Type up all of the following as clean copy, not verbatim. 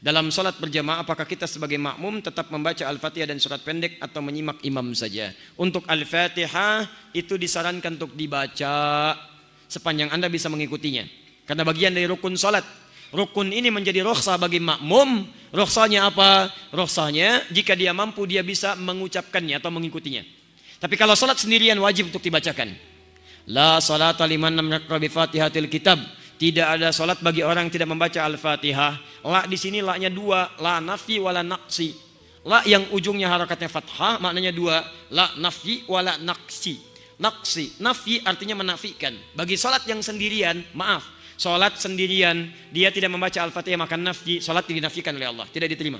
Dalam sholat berjamaah, apakah kita sebagai makmum tetap membaca Al-Fatihah dan surat pendek atau menyimak imam saja? Untuk Al-Fatihah itu disarankan untuk dibaca sepanjang Anda bisa mengikutinya. Karena bagian dari rukun sholat. Rukun ini menjadi rukhsah bagi makmum. Rukhsahnya apa? Rukhsahnya jika dia mampu dia bisa mengucapkannya atau mengikutinya. Tapi kalau sholat sendirian wajib untuk dibacakan. La salata liman lam yaqra bi Fatihatil Kitab. Tidak ada salat bagi orang yang tidak membaca Al-Fatihah. La di sini la-nya dua, la nafi wala naqsi. La yang ujungnya harakatnya fathah maknanya dua, la nafi wala naqsi. Naqsi, nafi artinya menafikan. Bagi salat yang sendirian, maaf, salat sendirian dia tidak membaca Al-Fatihah maka nafi, salat dinafikan oleh Allah, tidak diterima.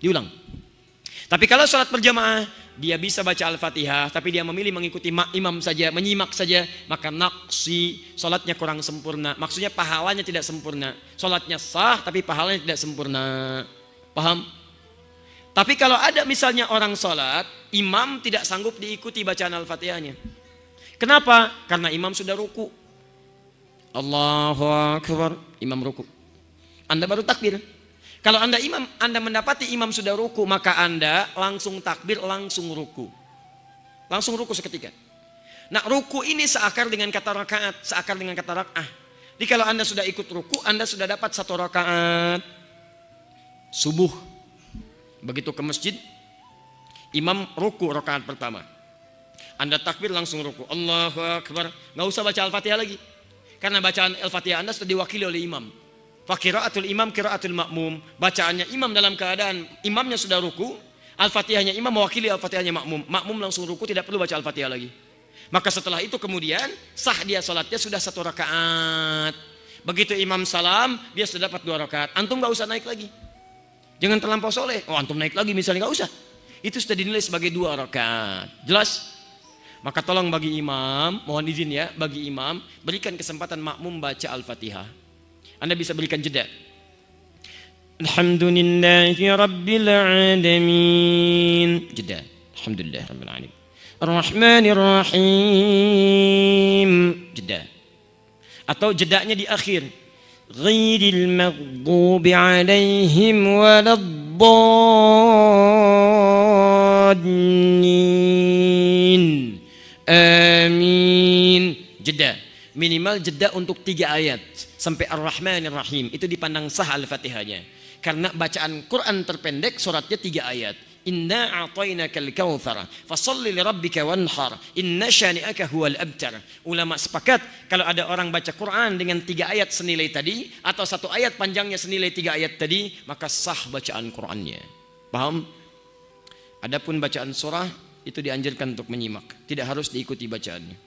Diulang. Tapi kalau sholat berjamaah, dia bisa baca Al-Fatihah, tapi dia memilih mengikuti imam saja, menyimak saja, maka naqsi, sholatnya kurang sempurna. Maksudnya pahalanya tidak sempurna. Sholatnya sah, tapi pahalanya tidak sempurna. Paham? Tapi kalau ada misalnya orang sholat, imam tidak sanggup diikuti bacaan Al-Fatihahnya. Kenapa? Karena imam sudah ruku. Allahu Akbar, imam ruku. Anda baru takbir. Kalau Anda mendapati imam sudah ruku, maka Anda langsung takbir, langsung ruku. Langsung ruku seketika. Nah, ruku ini seakar dengan kata rakaat, seakar dengan kata rak'ah. Jadi kalau Anda sudah ikut ruku, Anda sudah dapat 1 rakaat subuh. Begitu ke masjid, imam ruku rakaat pertama. Anda takbir langsung ruku. Allahu Akbar. Nggak usah baca Al-Fatihah lagi. Karena bacaan Al-Fatihah Anda sudah diwakili oleh imam. Fakiraatul imam kiraatul makmum. Bacaannya imam dalam keadaan imamnya sudah ruku, Al-Fatihahnya imam mewakili Al-Fatihahnya makmum. Makmum langsung ruku, tidak perlu baca Al-Fatihah lagi. Maka setelah itu kemudian sah dia salatnya sudah 1 rakaat. Begitu imam salam, dia sudah dapat 2 rakaat. Antum nggak usah naik lagi. Jangan terlampau soleh. Oh, antum naik lagi misalnya, nggak usah. Itu sudah dinilai sebagai 2 rakaat. Jelas? Maka tolong bagi imam, mohon izin ya, bagi imam berikan kesempatan makmum baca Al-Fatihah. Anda bisa berikan jeda. Alhamdulillahi Rabbil Alamin. Jeda. Alhamdulillah Rabbil Alamin. Ar-Rahmanir Rahim. Jeda. Atau jedanya di akhir. Ghairil maghdubi alaihim waladdallin. Amin. Jeda. Minimal jeda untuk 3 ayat sampai Ar-Rahmanir Rahim, itu dipandang sah Al-Fatihahnya. Karena bacaan Quran terpendek suratnya 3 ayat. Inna a'tainakal kautsar fasholli lirabbika wanhar inna syani'aka huwal abtar. Ulama sepakat kalau ada orang baca Quran dengan 3 ayat senilai tadi atau 1 ayat panjangnya senilai 3 ayat tadi, maka sah bacaan Qurannya. Paham? Adapun bacaan surah itu dianjurkan untuk menyimak, tidak harus diikuti bacaannya.